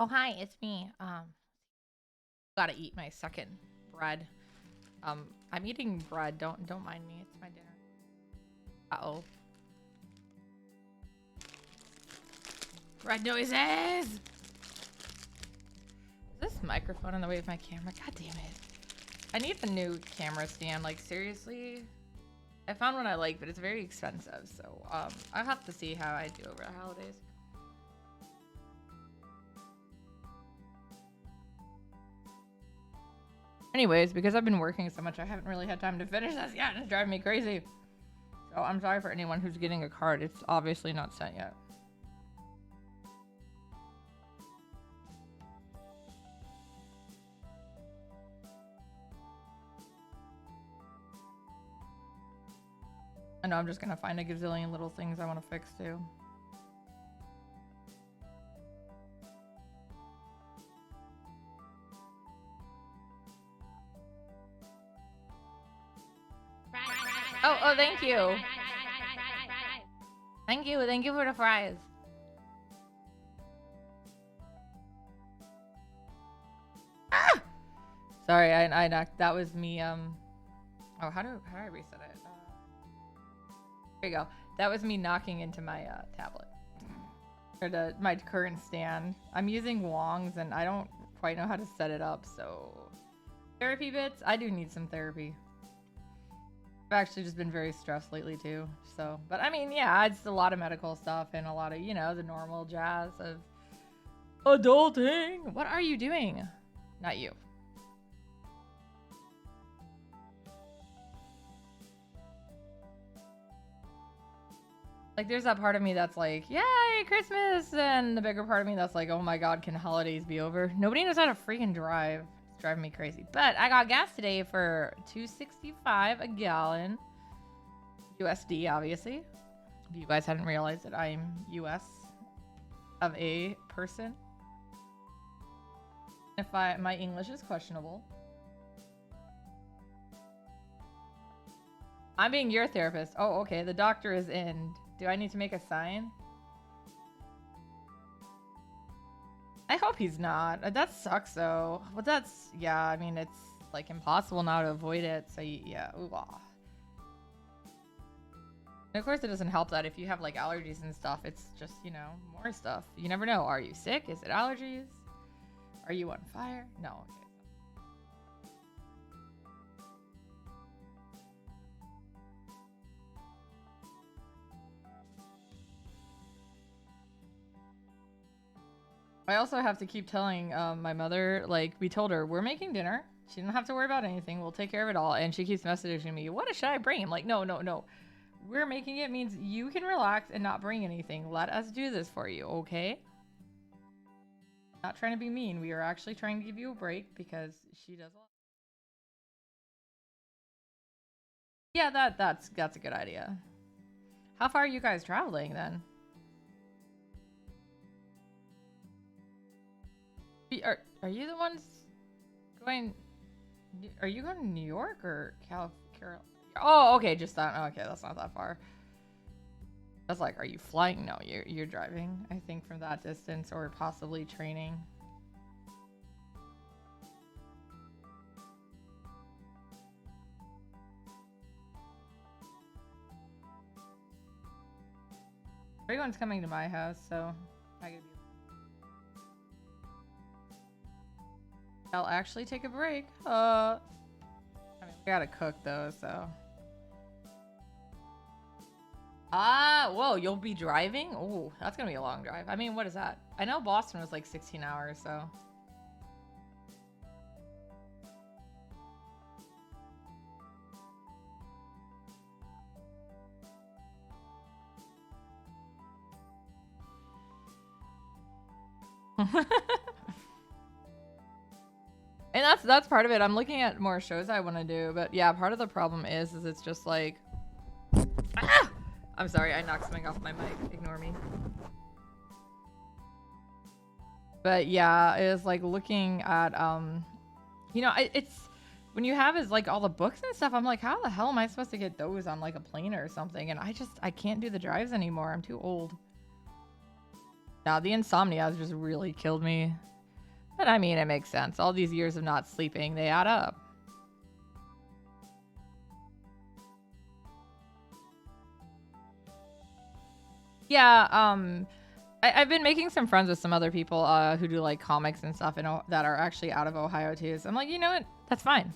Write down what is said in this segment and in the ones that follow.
Oh, hi, it's me. Gotta eat my second bread. I'm eating bread. Don't mind me. It's my dinner. Uh-oh. Bread noises! Is this microphone in the way of my camera? God damn it. I need a new camera stand. Like, seriously? I found one I like, but it's very expensive. So, I'll have to see how I do over the holidays. Anyways, because I've been working so much, I haven't really had time to finish this yet. It's driving me crazy. So I'm sorry for anyone who's getting a card. It's obviously not sent yet. I know I'm just gonna find a gazillion little things I want to fix too. Oh, thank you. Thank you for the fries. Ah! Sorry, I knocked. That was me. Oh, how do I reset it? There you go. That was me knocking into my tablet or my current stand. I'm using Wong's and I don't quite know how to set it up. So therapy bits. I do need some therapy. I've actually just been very stressed lately too. So, but I mean, yeah, it's a lot of medical stuff and a lot of, you know, the normal jazz of adulting. What are you doing? Not you. Like, there's that part of me that's like, yay, Christmas! And the bigger part of me that's like, oh my god, can holidays be over? Nobody knows how to freaking drive. It's driving me crazy. But I got gas today for $2.65 a gallon. USD, obviously. If you guys hadn't realized that I'm US of A person. If my English is questionable. I'm being your therapist. Oh, okay. The doctor is in. Do I need to make a sign? I hope he's not. That sucks, though. But that's, yeah, I mean, it's, like, impossible now to avoid it. So, yeah. Ooh, ah. And of course, it doesn't help that if you have, like, allergies and stuff, it's just, you know, more stuff. You never know. Are you sick? Is it allergies? Are you on fire? No. Okay. I also have to keep telling my mother, like, we told her, we're making dinner. She didn't have to worry about anything. We'll take care of it all. And she keeps messaging me, what should I bring? I'm like, no. We're making it means you can relax and not bring anything. Let us do this for you, okay? Not trying to be mean. We are actually trying to give you a break because she does a lot. Yeah, that's a good idea. How far are you guys traveling then? Are you the ones going? Are you going to New York or Carol? Oh, okay, just that. Okay, that's not that far. That's like, are you flying? No, you're driving. I think from that distance or possibly training. Everyone's coming to my house, so I gotta be. I'll actually take a break. I mean, we gotta cook though, so. Ah, whoa, you'll be driving? Oh, that's gonna be a long drive. I mean, what is that? I know Boston was like 16 hours, so. And that's part of it. I'm looking at more shows I want to do, but yeah, part of the problem is it's just like, ah! I'm sorry, I knocked something off my mic. Ignore me. But yeah, it was like looking at you know, it's when you have is like all the books and stuff. I'm like, how the hell am I supposed to get those on like a plane or something? And I can't do the drives anymore. I'm too old. Now the insomnia has just really killed me. But I mean, it makes sense. All these years of not sleeping, they add up. Yeah, I've been making some friends with some other people who do like comics and stuff that are actually out of Ohio too. So I'm like, you know what? That's fine.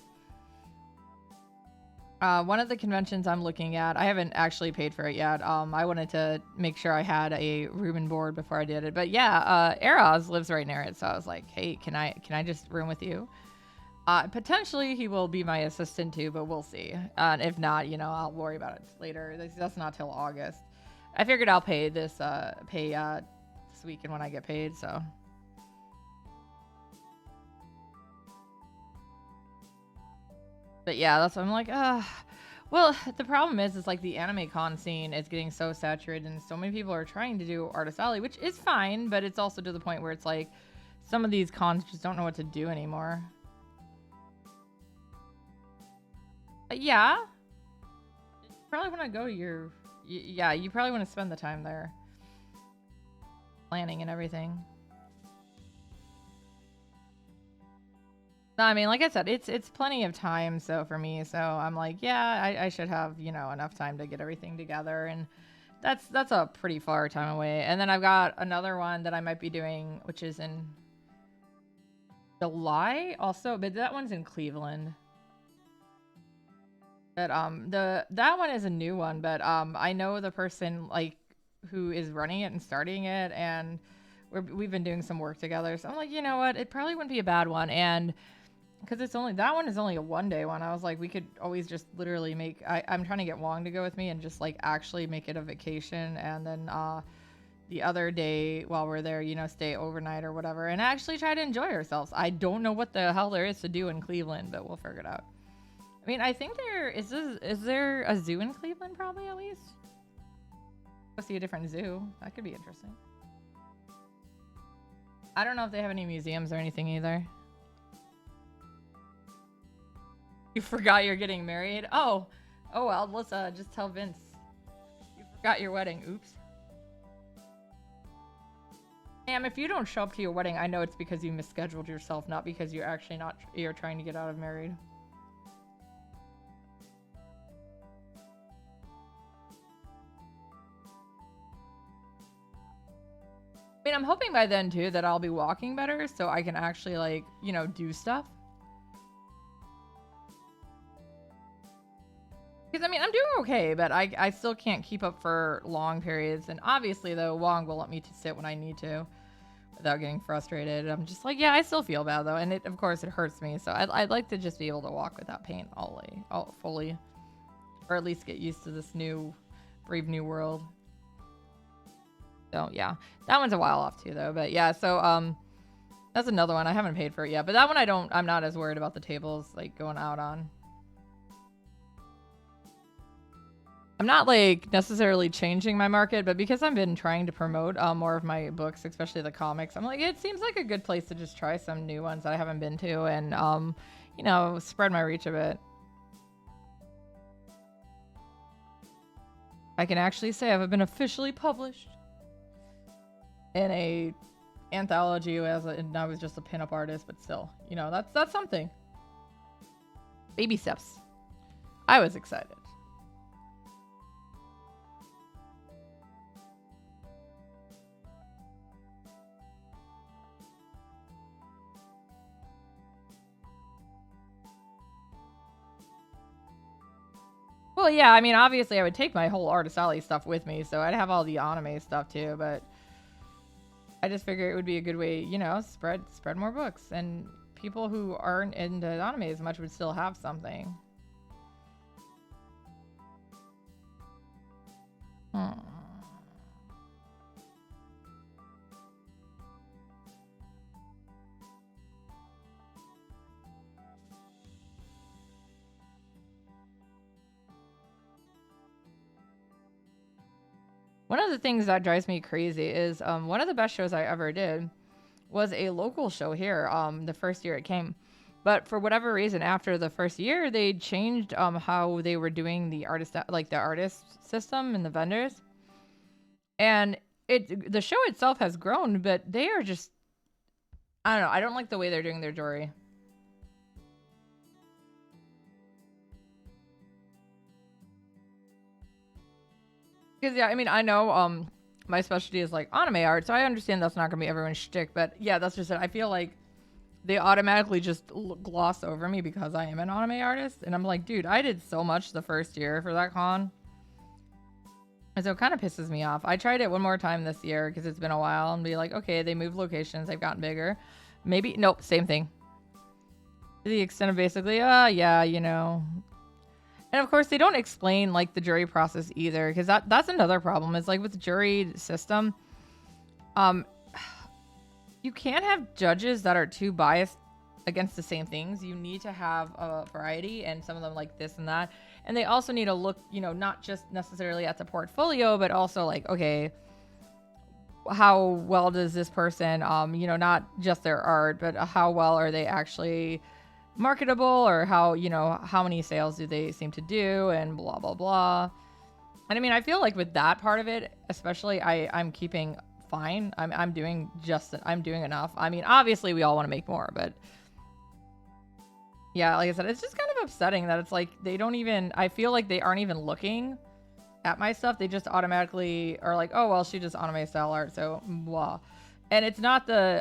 One of the conventions I'm looking at, I haven't actually paid for it yet. I wanted to make sure I had a room and board before I did it. But yeah, Eros lives right near it, so I was like, hey, can I just room with you? Potentially he will be my assistant too, but we'll see. If not, you know, I'll worry about it later. That's not till August. I figured I'll pay this weekend when I get paid, so. But yeah, that's what I'm like, well, the problem is like the anime con scene is getting so saturated and so many people are trying to do Artist Alley, which is fine, but it's also to the point where it's like some of these cons just don't know what to do anymore. But yeah, you probably want to go to yeah, you probably want to spend the time there planning and everything. No, I mean, like I said, it's plenty of time. So for me, so I'm like, yeah, I should have enough time to get everything together, and that's a pretty far time away. And then I've got another one that I might be doing, which is in July also, but that one's in Cleveland. But that one is a new one, but I know the person like who is running it and starting it, and we've been doing some work together. So I'm like, you know what, it probably wouldn't be a bad one, and because it's only that one is only a 1 day one. I was like, we could always just literally make. I'm trying to get Wong to go with me and just like actually make it a vacation, and then the other day while we're there, stay overnight or whatever, and actually try to enjoy ourselves. I don't know what the hell there is to do in Cleveland, but we'll figure it out. I mean, I think there is. Is there a zoo in Cleveland? Probably at least. Go see a different zoo. That could be interesting. I don't know if they have any museums or anything either. You forgot you're getting married? Oh well, let's just tell Vince. You forgot your wedding. Oops. Ma'am, if you don't show up to your wedding, I know it's because you misscheduled yourself, not because you're actually not. You're trying to get out of married. I mean, I'm hoping by then too that I'll be walking better, so I can actually like do stuff. Because I mean, I'm doing okay, but I still can't keep up for long periods. And obviously, though, Wong will let me to sit when I need to, without getting frustrated. I'm just like, yeah, I still feel bad though, and of course it hurts me. So I'd like to just be able to walk without pain all fully, or at least get used to this new, brave new world. So yeah, that one's a while off too though. But yeah, so That's another one. I haven't paid for it yet, but that one I'm not as worried about the tables like going out on. I'm not like necessarily changing my market, but because I've been trying to promote more of my books, especially the comics, I'm like, it seems like a good place to just try some new ones that I haven't been to and, you know, spread my reach a bit. I can actually say I've been officially published in a anthology and I was just a pinup artist, but still, you know, that's something. Baby steps. I was excited. Well, yeah, I mean, obviously I would take my whole Artist Alley stuff with me, so I'd have all the anime stuff too, but I just figure it would be a good way, you know, spread more books, and people who aren't into anime as much would still have something. One of the things that drives me crazy is one of the best shows I ever did was a local show here the first year it came. But for whatever reason, after the first year, they changed how they were doing the artist system and the vendors. And the show itself has grown, but they are just, I don't know. I don't like the way they're doing their jewelry. Because yeah, I mean, I know my specialty is like anime art, so I understand that's not gonna be everyone's shtick. But yeah, that's just it. I feel like they automatically just gloss over me because I am an anime artist, and I'm like, dude, I did so much the first year for that con. And so it kind of pisses me off. I tried it one more time this year because it's been a while and be like, okay, they moved locations, they've gotten bigger. Maybe, nope, same thing. To the extent of basically, yeah, you know. And of course, they don't explain like the jury process either, because that's another problem. Is like with the jury system, you can't have judges that are too biased against the same things. You need to have a variety, and some of them like this and that. And they also need to look, you know, not just necessarily at the portfolio, but also like, okay, how well does this person, you know, not just their art, but how well are they actually marketable, or how, you know, how many sales do they seem to do, and blah, blah, blah. And I mean, I feel like with that part of it, especially, I'm keeping fine. I'm doing enough. I mean, obviously we all want to make more, but yeah, like I said, it's just kind of upsetting that it's like they don't even, I feel like they aren't even looking at my stuff. They just automatically are like, oh well, she just anime style art, so blah. And it's not the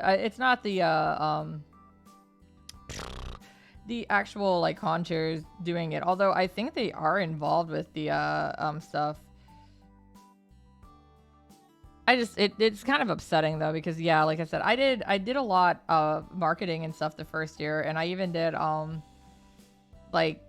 the actual like contours doing it, although I think they are involved with the stuff. It's kind of upsetting though, because yeah, like I said, I did a lot of marketing and stuff the first year, and I even did like,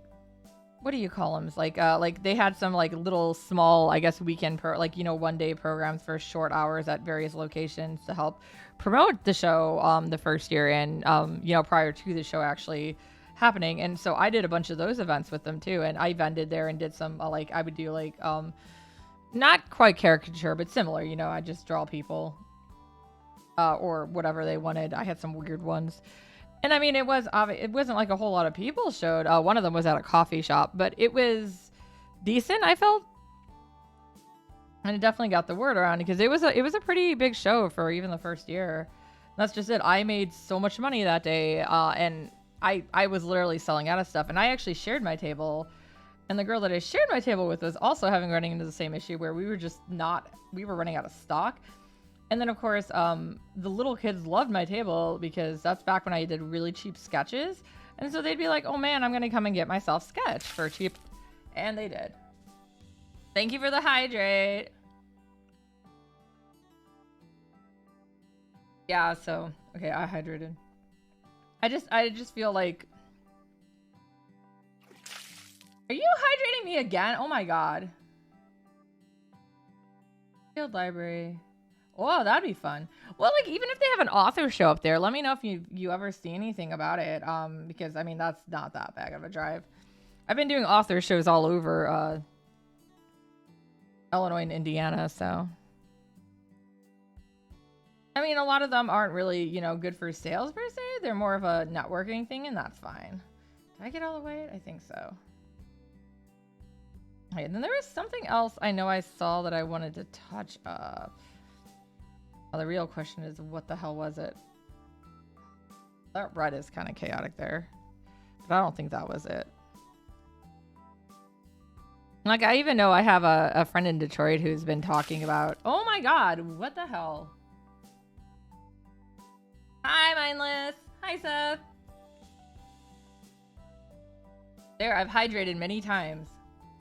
what do you call them? Like they had some like little small, I guess, weekend like, you know, 1-day programs for short hours at various locations to help promote the show the first year, and you know, prior to the show actually happening. And so I did a bunch of those events with them too, and I vended there and did some like, I would do like not quite caricature, but similar, you know, I just draw people or whatever they wanted. I had some weird ones. And I mean, it wasn't like a whole lot of people showed. One of them was at a coffee shop, but it was decent, I felt. And it definitely got the word around, because it was a pretty big show for even the first year. That's just it. I made so much money that day, and I was literally selling out of stuff. And I actually shared my table, and the girl that I shared my table with was also running into the same issue where we were running out of stock. And then, of course, the little kids loved my table because that's back when I did really cheap sketches. And so they'd be like, oh man, I'm going to come and get myself sketch for cheap. And they did. Thank you for the hydrate. Yeah, so, okay, I hydrated. I just feel like... Are you hydrating me again? Oh my god. Field library. Oh, that'd be fun. Well, like even if they have an author show up there, let me know if you ever see anything about it. Because I mean that's not that bad of a drive. I've been doing author shows all over Illinois and Indiana, so I mean a lot of them aren't really, you know, good for sales per se. They're more of a networking thing, and that's fine. Did I get all the way? I think so. Okay, and then there was something else I know I saw that I wanted to touch up. Well, the real question is, what the hell was it? That red is kind of chaotic there. But I don't think that was it. Like, I even know I have a friend in Detroit who's been talking about... Oh my god, what the hell? Hi, Mindless. Hi, Seth. There, I've hydrated many times.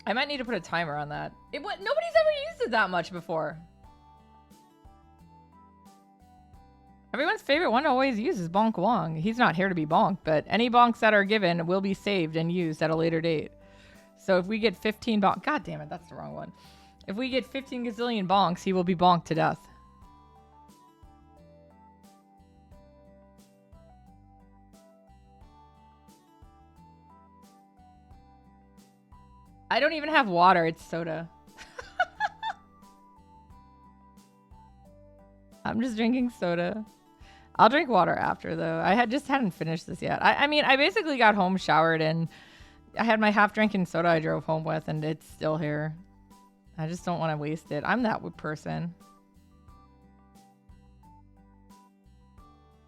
I might need to put a timer on that. Nobody's ever used it that much before. Everyone's favorite one to always use is Bonk Wong. He's not here to be bonked, but any bonks that are given will be saved and used at a later date. So if we get 15 bonks... God damn it, that's the wrong one. If we get 15 gazillion bonks, he will be bonked to death. I don't even have water, it's soda. I'm just drinking soda. I'll drink water after, though. I hadn't finished this yet. I mean, I basically got home, showered, and I had my half-drinking soda I drove home with, and it's still here. I just don't want to waste it. I'm that person.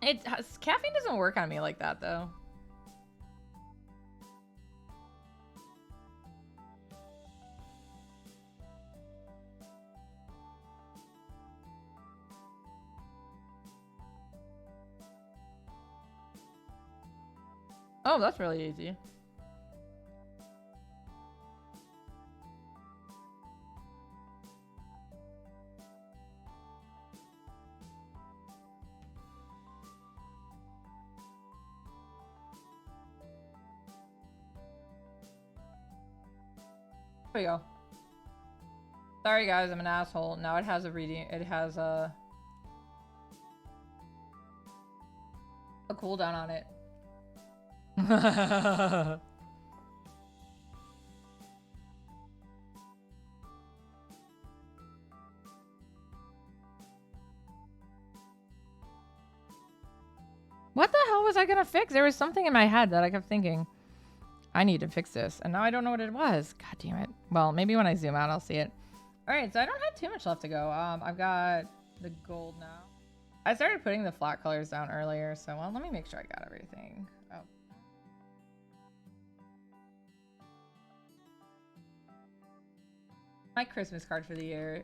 Caffeine doesn't work on me like that, though. Oh, that's really easy. There we go. Sorry guys, I'm an asshole. Now it has a reading. It has a cooldown on it. What the hell was I gonna fix? There was something in my head that I kept thinking, I need to fix this, and now I don't know what it was. God damn it. Well, maybe when I zoom out, I'll see it. All right, so I don't have too much left to go. I've got the gold now. I started putting the flat colors down earlier, so well, let me make sure I got everything. Oh. My Christmas card for the year.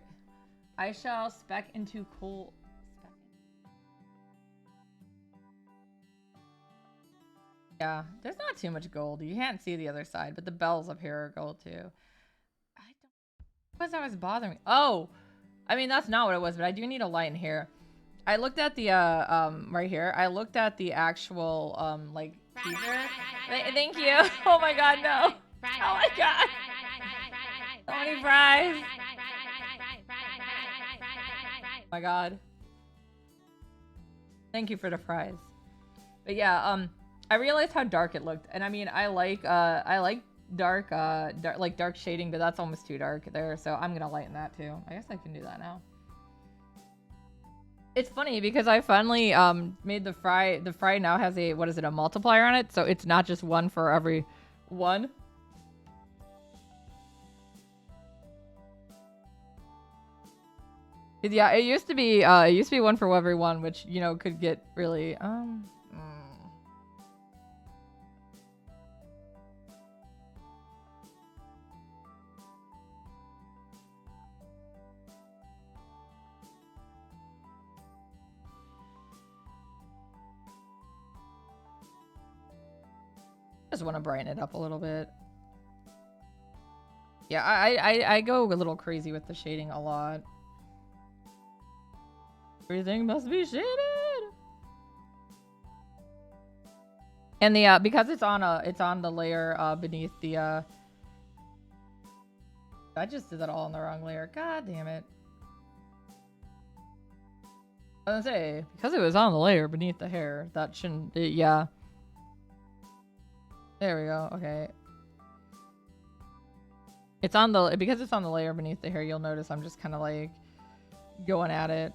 I shall spec into cool. Yeah, there's not too much gold. You can't see the other side, but the bells up here are gold too. What was bothering me? Oh, I mean, that's not what it was, but I do need a light in here. I looked at the, right here. I looked at the actual, like, teaser. Thank you. Oh my god, no. Oh my god. So many fries. Oh my god. Thank you for the fries. But yeah, I realized how dark it looked, and I mean, I like dark, dark shading, but that's almost too dark there, so I'm gonna lighten that too. I guess I can do that now. It's funny because I finally made the fry. The fry now has a, what is it, a multiplier on it, so it's not just one for every one. Yeah, it used to be one for every one, which, you know, could get really just want to brighten it up a little bit. Yeah, I go a little crazy with the shading a lot. Everything must be shaded. And the because it's on the layer beneath the I just did that all on the wrong layer. God damn it. I was gonna say, because it was on the layer beneath the hair, that shouldn't, yeah. There we go, okay. It's on the, because it's on the layer beneath the hair, you'll notice I'm just kind of like going at it.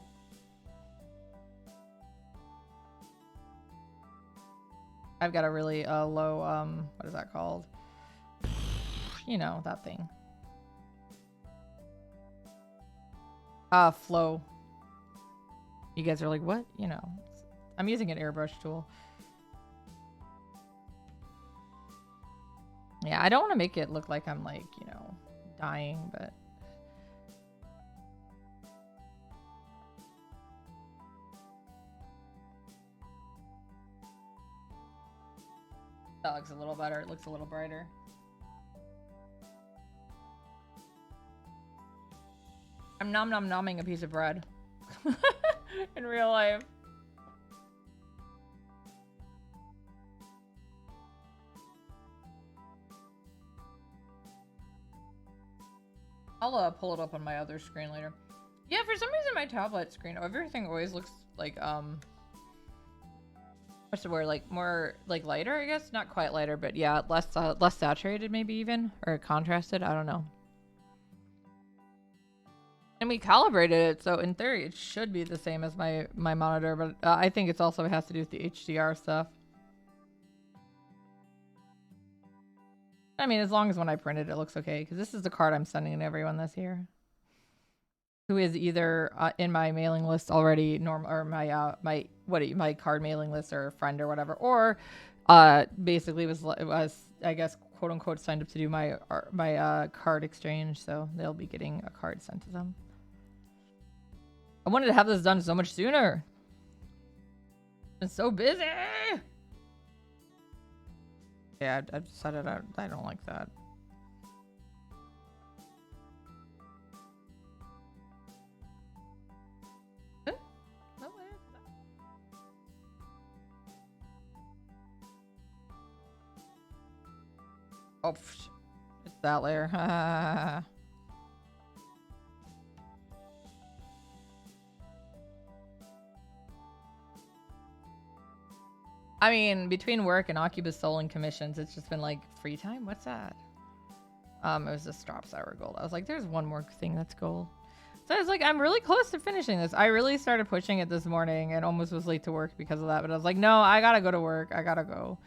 I've got a really low, what is that called? You know, that thing. Flow. You guys are like, what? You know, I'm using an airbrush tool. Yeah, I don't want to make it look like I'm like, you know, dying, but. That looks a little better. It looks a little brighter. I'm nomming a piece of bread. In real life. I'll pull it up on my other screen later. Yeah, for some reason my tablet screen, everything always looks like, what's the word, like more like lighter, I guess? Not quite lighter, but yeah, less saturated maybe even, or contrasted, I don't know. And we calibrated it, so in theory it should be the same as my monitor, but I think it's also has to do with the HDR stuff. I mean, as long as when I print it, it looks okay, because this is the card I'm sending to everyone this year, who is either in my mailing list already, or my card mailing list, or a friend or whatever, or basically was I guess quote unquote signed up to do my card exchange, so they'll be getting a card sent to them. I wanted to have this done so much sooner. Been so busy. Yeah, I've decided I don't like that. No, oh, it's that layer. I mean, between work and Oculus Soul and commissions, it's just been like free time. What's that? It was just drop sour gold. I was like, there's one more thing that's gold. So I was like, I'm really close to finishing this. I really started pushing it this morning and almost was late to work because of that. But I was like, no, I gotta go to work. I gotta go.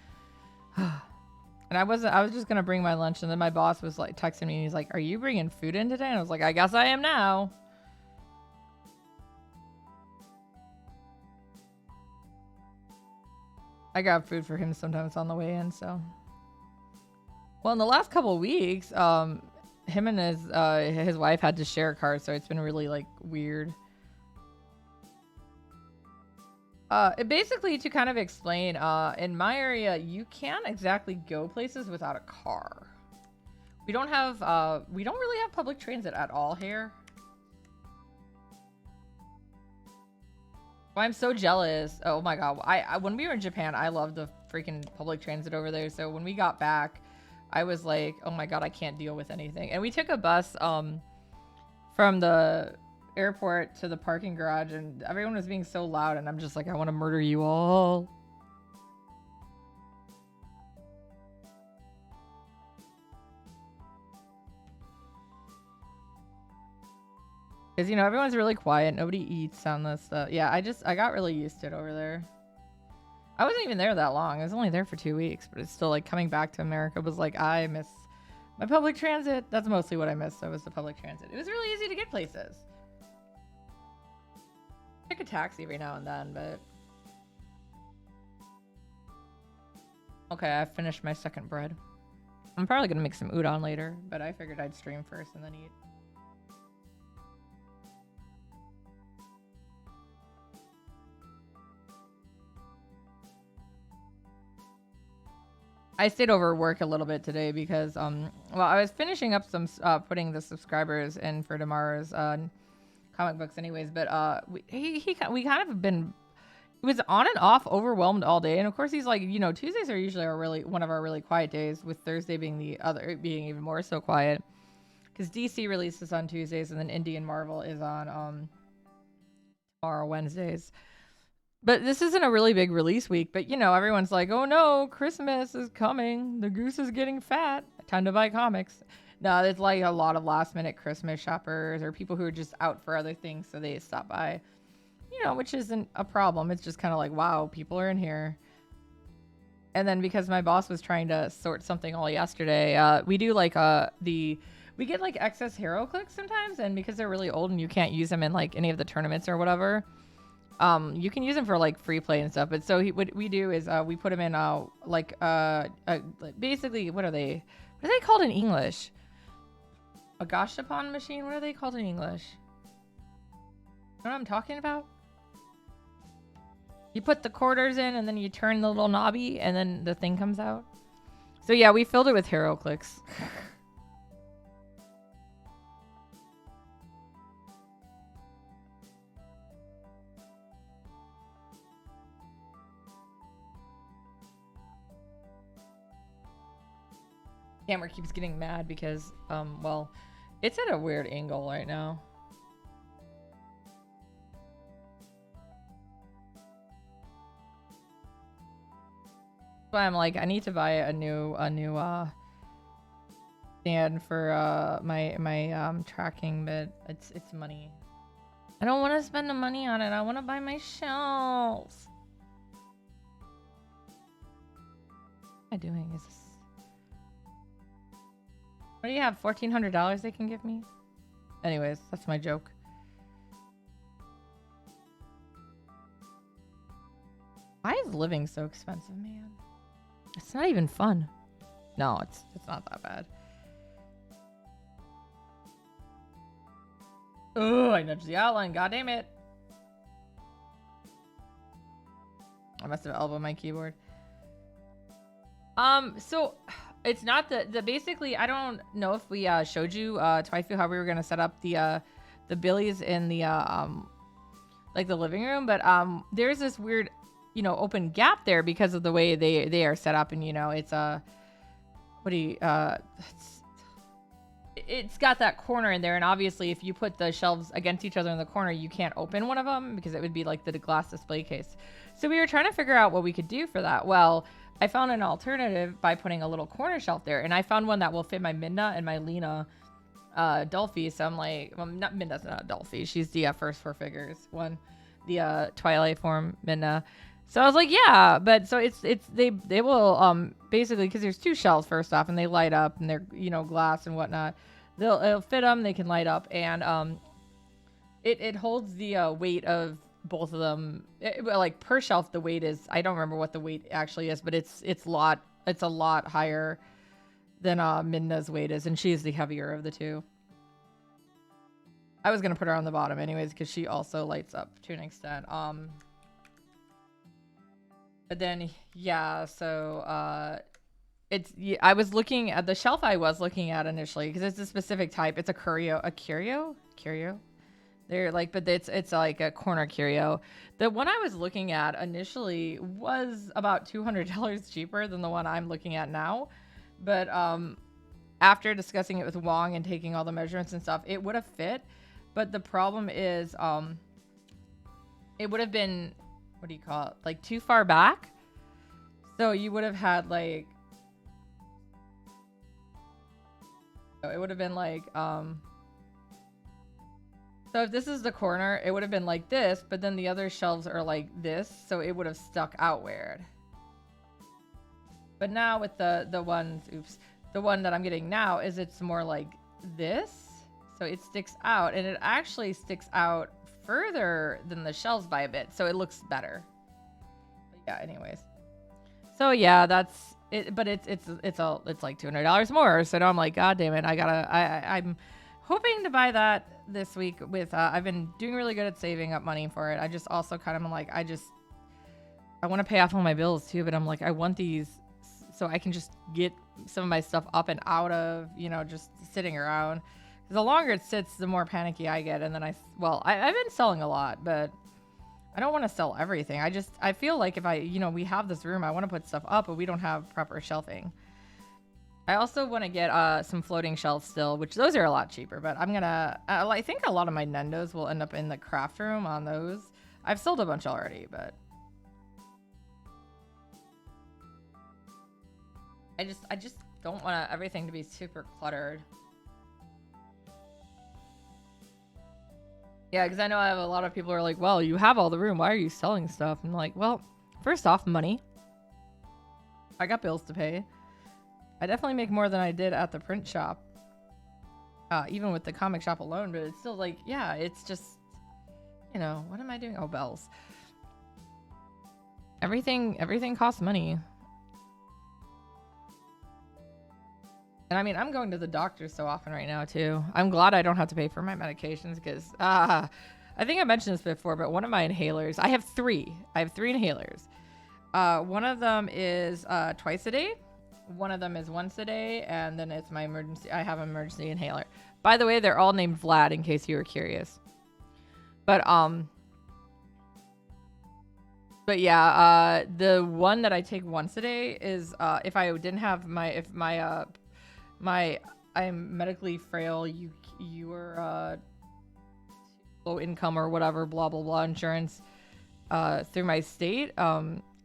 And I was just gonna bring my lunch, and then my boss was like texting me, and he's like, "Are you bringing food in today?" And I was like, "I guess I am now." I got food for him sometimes on the way in, so. Well, in the last couple of weeks, him and his wife had to share a car, so it's been really like weird. Basically, to kind of explain, in my area, you can't exactly go places without a car. We don't really have public transit at all here. I'm so jealous. Oh my god. When we were in Japan, I loved the freaking public transit over there. So when we got back, I was like, oh my god, I can't deal with anything. And we took a bus from the airport to the parking garage, and everyone was being so loud, and I'm just like, I want to murder you all. Because, you know, everyone's really quiet. Nobody eats on this stuff. Yeah, I got really used to it over there. I wasn't even there that long. I was only there for 2 weeks, but it's still like coming back to America was like, I miss my public transit. That's mostly what I missed. So was the public transit. It was really easy to get places. Take a taxi every now and then, but. Okay, I finished my second bread. I'm probably gonna make some udon later, but I figured I'd stream first and then eat. I stayed over work a little bit today because well, I was finishing up some putting the subscribers in for tomorrow's comic books anyways, but we kind of have been, it was on and off, overwhelmed all day. And of course he's like, you know, Tuesdays are usually one of our really quiet days, with Thursday being being even more so quiet, because DC releases on Tuesdays, and then Indie and Marvel is on Tomorrow, Wednesdays. But this isn't a really big release week. But, you know, everyone's like, oh no, Christmas is coming. The goose is getting fat. Time to buy comics. No, it's like a lot of last minute Christmas shoppers or people who are just out for other things. So they stop by, you know, which isn't a problem. It's just kind of like, wow, people are in here. And then because my boss was trying to sort something all yesterday, we do like we get like excess hero clicks sometimes. And because they're really old and you can't use them in like any of the tournaments or whatever, you can use them for like free play and stuff. But so what we do is we put them in basically what are they called in English? A gashapon machine? What are they called in English? You know what I'm talking about? You put the quarters in and then you turn the little knobby and then the thing comes out. So yeah, we filled it with hero clicks. Camera keeps getting mad because, well, it's at a weird angle right now. That's why I'm like, I need to buy a new stand for my tracking, but it's money. I don't want to spend the money on it. I want to buy my shelves. What am I doing? Is this... What do you have? $1,400 they can give me? Anyways, that's my joke. Why is living so expensive, man? It's not even fun. No, it's not that bad. Oh, I nudged the outline. God damn it. I must have elbowed my keyboard. So it's not the basically, I don't know if we showed you Twaifu how we were gonna set up the billies in the like the living room, but there's this weird, you know, open gap there because of the way they are set up, and you know, it's it's got that corner in there, and obviously if you put the shelves against each other in the corner, you can't open one of them because it would be like the glass display case. So we were trying to figure out what we could do for that. Well, I found an alternative by putting a little corner shelf there, and I found one that will fit my Minna and my Lena Dolphy. So I'm like, well, not Minna's not a Dolphy. She's the first four figures one, the Twilight form Minna. So I was like, yeah, but so they will basically, because there's two shelves first off, and they light up, and they're, you know, glass and whatnot. It'll fit them. They can light up, and it holds the weight of both of them. Like per shelf, the weight is, I don't remember what the weight actually is, but it's a lot higher than Minna's weight is, and she's the heavier of the two. I was gonna put her on the bottom anyways because she also lights up to an extent. But then yeah, so I was looking at the shelf I was looking at initially because it's a specific type. It's a curio. They're like, but it's like a corner curio. The one I was looking at initially was about $200 cheaper than the one I'm looking at now. But after discussing it with Wong and taking all the measurements and stuff, it would have fit. But the problem is it would have been, what do you call it? Like too far back. So you would have had like, it would have been like, so if this is the corner, it would have been like this, but then the other shelves are like this, so it would have stuck out weird. But now with the one that I'm getting now is it's more like this, so it sticks out, and it actually sticks out further than the shelves by a bit, so it looks better. But yeah, anyways. So yeah, that's it. But it's like $200 more. So now I'm like, God damn it, I'm hoping to buy that this week with I've been doing really good at saving up money for it. I just also kind of am like, I want to pay off all my bills too, but I'm like, I want these so I can just get some of my stuff up and out of, you know, just sitting around. Because the longer it sits, the more panicky I get. And then I've been selling a lot, but I don't want to sell everything. I feel like if we have this room, I want to put stuff up, but we don't have proper shelving. I also want to get some floating shelves still, which those are a lot cheaper, but I'm gonna, I think a lot of my Nendos will end up in the craft room on those. I've sold a bunch already, but I just don't want everything to be super cluttered. Yeah, because I know I have a lot of people who are like, well, you have all the room. Why are you selling stuff? I'm like, well, first off, money. I got bills to pay. I definitely make more than I did at the print shop. Even with the comic shop alone, but it's still like, yeah, it's just, you know, what am I doing? Oh, bells. Everything costs money. And I mean, I'm going to the doctor so often right now too. I'm glad I don't have to pay for my medications because, I think I mentioned this before, but one of my inhalers, I have three inhalers. One of them is twice a day. One of them is once a day, and then it's my emergency. I have an emergency inhaler. By the way, they're all named Vlad, in case you were curious. But yeah, the one that I take once a day is if I didn't have I'm medically frail. You were low income or whatever, blah blah blah insurance through my state.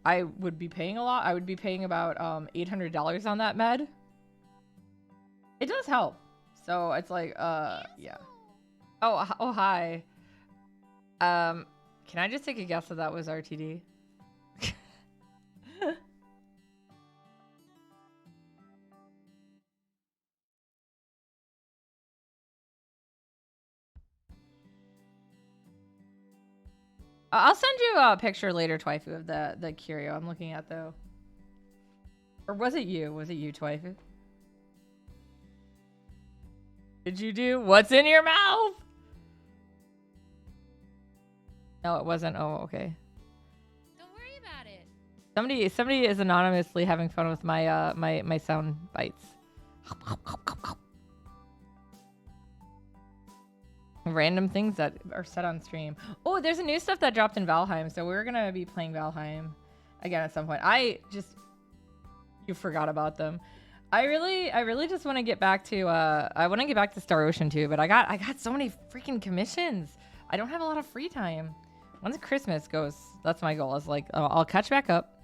I would be paying a lot. I would be paying about $800 on that med. It does help. So it's like yeah. Oh hi. Can I just take a guess that was RTD? I'll send you a picture later, Twaifu, of the curio I'm looking at, though. Or was it you? Was it you, Twaifu? Did you do what's in your mouth? No, it wasn't. Oh, okay. Don't worry about it. Somebody is anonymously having fun with my my sound bites. Random things that are said on stream. Oh, there's a new stuff that dropped in Valheim, so we're gonna be playing Valheim again at some point. You forgot about them. I really just want to get back to I want to get back to Star Ocean too, but I got so many freaking commissions. I don't have a lot of free time. Once Christmas goes, that's my goal. Is like I'll catch back up.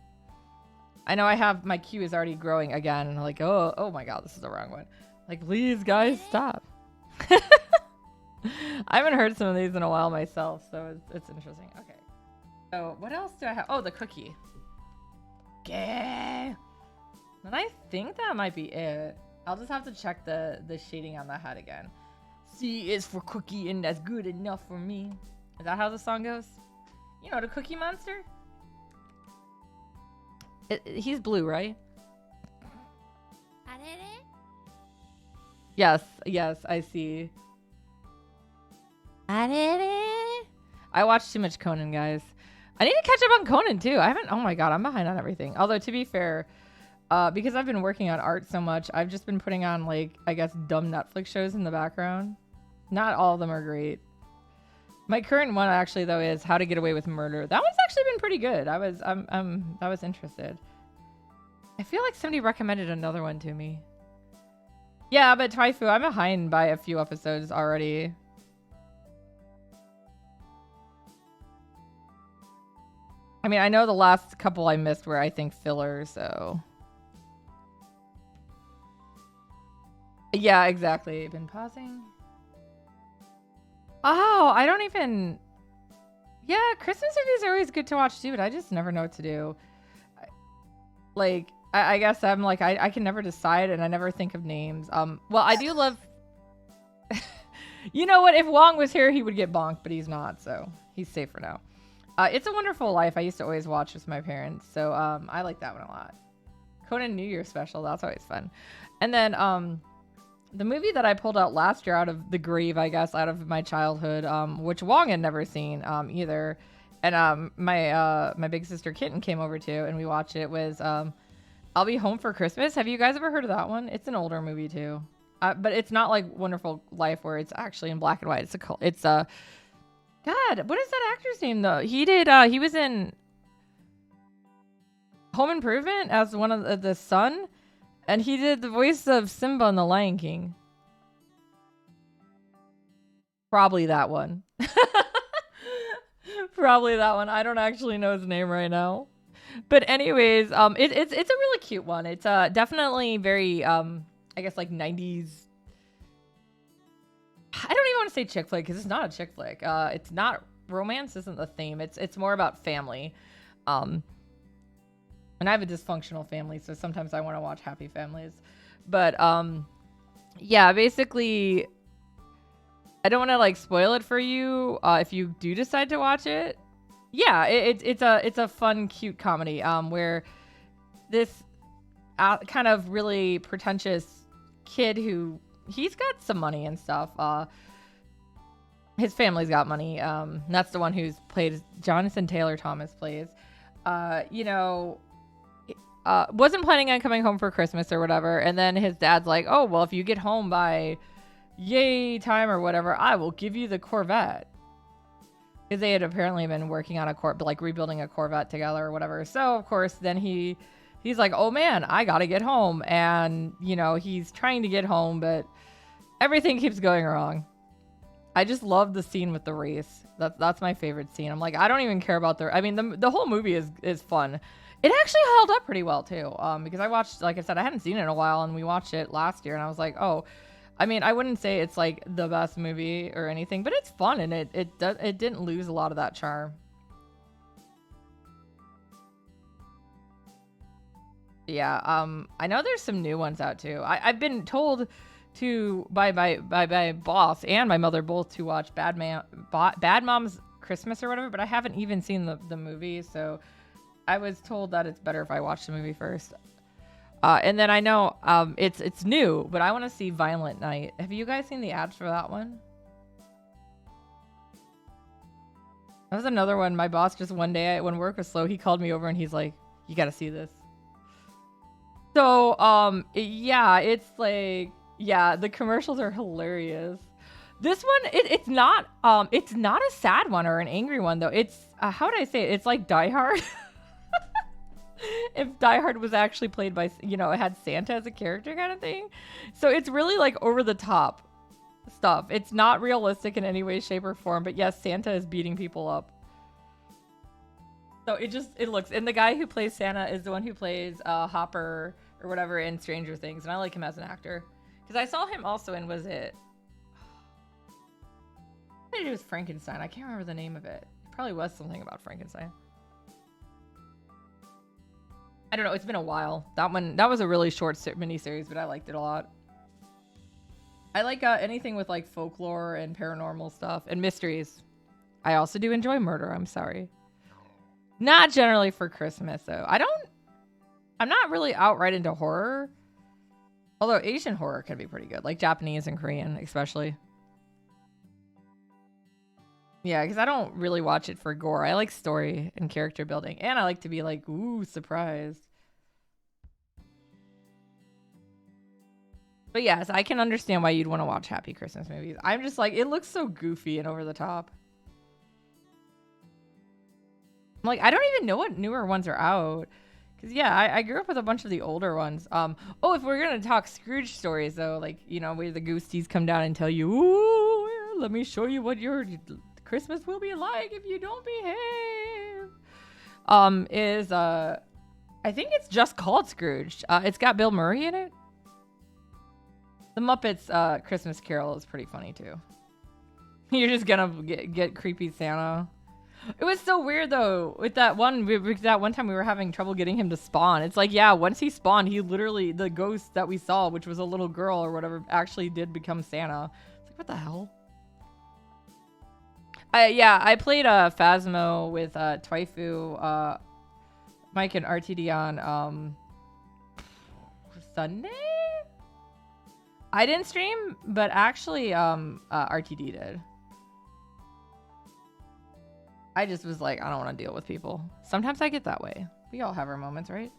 I know I have my queue is already growing again, and I'm like, oh my god, this is the wrong one. Like, please guys, stop. I haven't heard some of these in a while myself, so it's interesting. Okay. So what else do I have? Oh, the cookie. Yeah. And I think that might be it. I'll just have to check the shading on the head again. C is for cookie, and that's good enough for me. Is that how the song goes? You know, the Cookie Monster? He's blue, right? Yes, I see. I watched too much Conan, guys. I need to catch up on Conan too. I haven't. Oh my god, I'm behind on everything. Although to be fair, because I've been working on art so much, I've just been putting on like I guess dumb Netflix shows in the background. Not all of them are great. My current one actually though is How to Get Away with Murder. That one's actually been pretty good. I was interested. I feel like somebody recommended another one to me. Yeah, but Twaifu, I'm behind by a few episodes already. I mean, I know the last couple I missed were, I think, filler, so... Yeah, exactly. Been pausing. Oh, I don't even... Yeah, Christmas movies are always good to watch, too, but I just never know what to do. Like, I guess I'm like, I can never decide, and I never think of names. Well, I do love... You know what? If Wong was here, he would get bonked, but he's not, so he's safe for now. It's a Wonderful Life. I used to always watch with my parents, so I like that one a lot. Conan New Year special, that's always fun. And then the movie that I pulled out last year out of the grave, I guess, out of my childhood, which Wong had never seen either, and my big sister Kitten came over too, and we watched it. Was I'll Be Home for Christmas. Have you guys ever heard of that one? It's an older movie too, but it's not like Wonderful Life where it's actually in black and white. It's a God, what is that actor's name though? He was in Home Improvement as one of the son, and he did the voice of Simba in The Lion King. Probably that one. Probably that one. I don't actually know his name right now. But anyways, it's a really cute one. It's definitely very I guess like 90s. I don't even want to say chick flick because it's not a chick flick. It's not romance isn't the theme. It's more about family. And I have a dysfunctional family, so sometimes I want to watch happy families. But yeah, basically I don't want to like spoil it for you if you do decide to watch it. Yeah, it's a fun, cute comedy where this kind of really pretentious kid who he's got some money and stuff. His family's got money. That's the one who's played Jonathan Taylor Thomas plays. You know, wasn't planning on coming home for Christmas or whatever, and then his dad's like, "Oh well, if you get home by yay time or whatever, I will give you the Corvette." Because they had apparently been working on like rebuilding a Corvette together or whatever. So of course then he's like, oh man, I gotta get home. And you know, he's trying to get home, but everything keeps going wrong. I just love the scene with the race. That's my favorite scene. I'm like, I don't even care about I mean, the whole movie is fun. It actually held up pretty well too. Because I watched, like I said, I hadn't seen it in a while, and we watched it last year, and I was like, oh, I mean, I wouldn't say it's like the best movie or anything, but it's fun, and it didn't lose a lot of that charm. Yeah, I know there's some new ones out too. I've been told to by my boss and my mother both to watch Bad Mom's Christmas or whatever, but I haven't even seen the movie, so I was told that it's better if I watch the movie first. And then I know it's new, but I want to see Violent Night. Have you guys seen the ads for that one? That was another one. My boss just one day when work was slow, he called me over and he's like, "You got to see this." So yeah, it's like the commercials are hilarious. This one it's not a sad one or an angry one though. It's how would I say it? It's like Die Hard. If Die Hard was actually played by, you know, it had Santa as a character kind of thing. So it's really like over the top stuff. It's not realistic in any way, shape, or form. But yes, Santa is beating people up. So it looks, and the guy who plays Santa is the one who plays Hopper or whatever in Stranger Things. And I like him as an actor. Because I saw him also in, was it? I think it was Frankenstein. I can't remember the name of it. It probably was something about Frankenstein. I don't know. It's been a while. That was a really short miniseries, but I liked it a lot. I like anything with like folklore and paranormal stuff and mysteries. I also do enjoy murder. I'm sorry. Not generally for Christmas though. I'm not really outright into horror. Although Asian horror can be pretty good, like Japanese and Korean especially. Yeah, because I don't really watch it for gore. I like story and character building. And I like to be like, ooh, surprised. But yes, I can understand why you'd want to watch happy Christmas movies. I'm just like, it looks so goofy and over the top. I'm like, I don't even know what newer ones are out. Because, yeah, I grew up with a bunch of the older ones. Oh, if we're going to talk Scrooge stories, though, like, you know, where the ghosties come down and tell you, ooh, let me show you what your Christmas will be like if you don't behave. I think it's just called Scrooge. It's got Bill Murray in it. The Muppets Christmas Carol is pretty funny too. You're just gonna get creepy Santa. It was so weird though with that one time we were having trouble getting him to spawn. It's like, yeah, once he spawned, he literally, the ghost that we saw, which was a little girl or whatever, actually did become Santa. It's like, what the hell? I played Phasmo with Twaifu, Mike and RTD on Sunday. I didn't stream, but actually RTD did. I just was like, I don't want to deal with people. Sometimes I get that way. We all have our moments, right?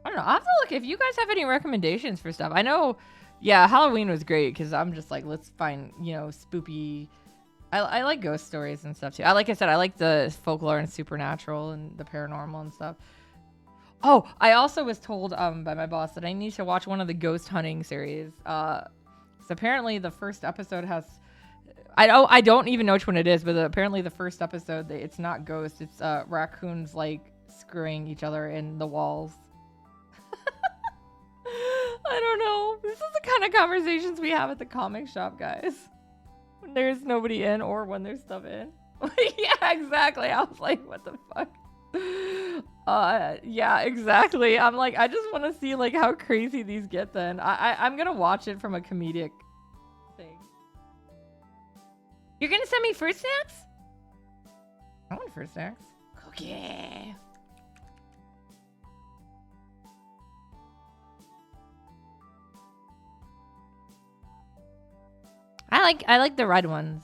I don't know. I'll have to look if you guys have any recommendations for stuff. I know, yeah, Halloween was great because I'm just like, let's find, you know, spoopy. I like ghost stories and stuff too. Like I said, I like the folklore and supernatural and the paranormal and stuff. Oh, I also was told by my boss that I need to watch one of the ghost hunting series. So apparently the first episode has I don't even know which one it is, but apparently the first episode it's not ghost, it's raccoons like screwing each other in the walls. I don't know. This is the kind of conversations we have at the comic shop, guys. When there's nobody in or when there's stuff in. Yeah, exactly. I was like, what the fuck? Yeah, exactly. I'm like, I just want to see like how crazy these get then. I'm gonna watch it from a comedic thing. You're gonna send me fruit snacks? I want fruit snacks. Okay. I like the red ones.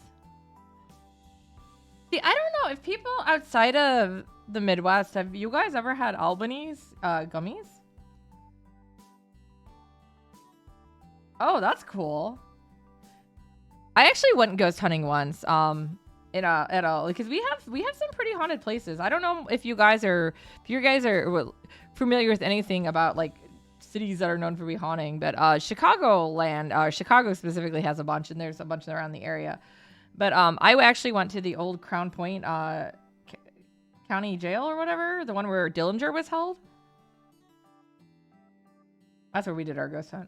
See, I don't know if people outside of the Midwest, have you guys ever had Albany's gummies? Oh, that's cool. I actually went ghost hunting once. Because we have some pretty haunted places. I don't know if you guys are familiar with anything about like cities that are known for being haunting, but Chicago specifically has a bunch, and there's a bunch around the area. But I actually went to the old Crown Point county jail or whatever, the one where Dillinger was held. That's where we did our ghost hunt.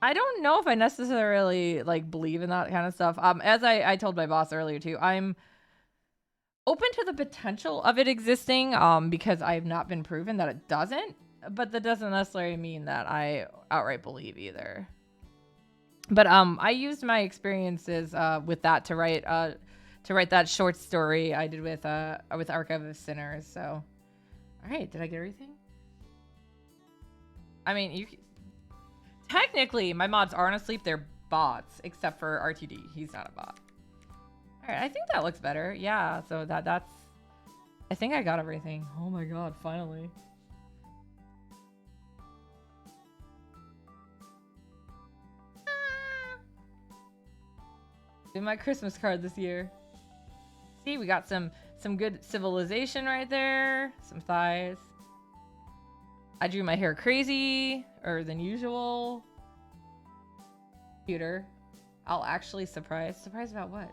I don't know if I necessarily like believe in that kind of stuff. As I told my boss earlier too, I'm open to the potential of it existing. Because I've not been proven that it doesn't, but that doesn't necessarily mean that I outright believe either. But I used my experiences with that to write that short story I did with Archive of Sinners. So, all right, did I get everything? I mean, technically my mods aren't asleep; they're bots, except for RTD. He's not a bot. All right, I think that looks better. Yeah, so that's. I think I got everything. Oh my god, finally. Do my Christmas card this year. See, we got some good civilization right there. Some thighs. I drew my hair crazy or than usual. Computer. I'll actually surprise. Surprise about what?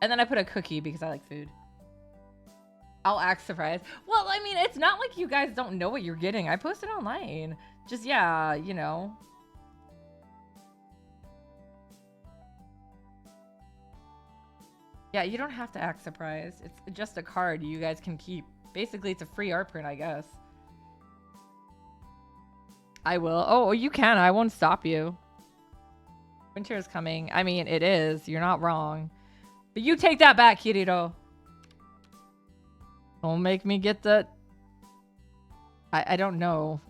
And then I put a cookie because I like food. I'll act surprised. Well, I mean, it's not like you guys don't know what you're getting. I posted online. Just, yeah, you know. Yeah, you don't have to act surprised. It's just a card you guys can keep. Basically, it's a free art print, I guess. I will. Oh, you can. I won't stop you. Winter is coming. I mean, it is. You're not wrong. But you take that back, Kirito. Don't make me get the... I don't know.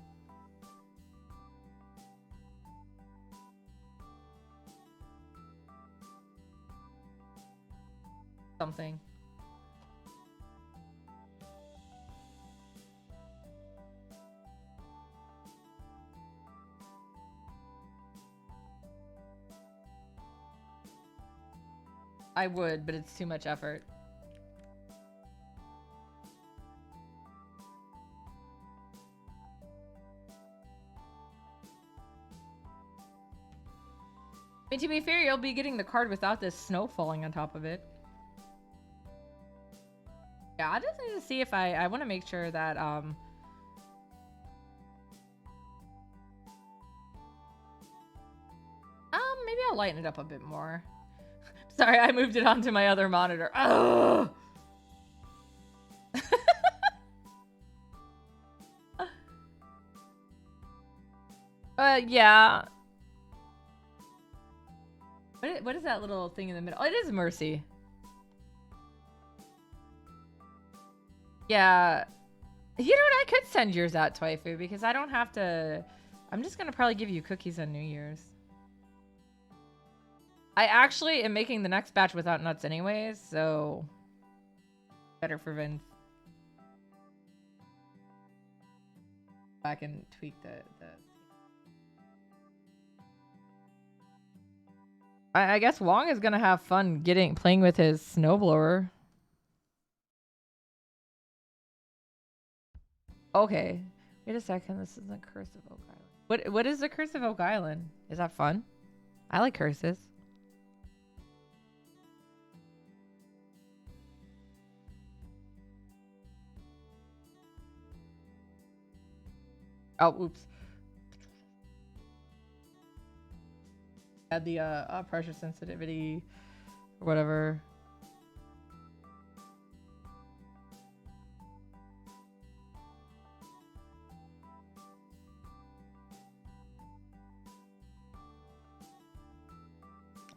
Something. I would, but it's too much effort. I mean, to be fair, you'll be getting the card without this snow falling on top of it. Yeah, I just need to see if I want to make sure that, maybe I'll lighten it up a bit more. Sorry, I moved it onto my other monitor. Oh! Yeah. What is that little thing in the middle? Oh, it is Mercy. Yeah. You know what? I could send yours out, Twaifu, because I don't have to... I'm just gonna probably give you cookies on New Year's. I actually am making the next batch without nuts anyways, so... Better for Vince. I can tweak the... I guess Wong is gonna have fun playing with his snowblower. Okay. Wait a second. This is the Curse of Oak Island. What is the Curse of Oak Island? Is that fun? I like curses. Oh, oops. Had the pressure sensitivity or whatever.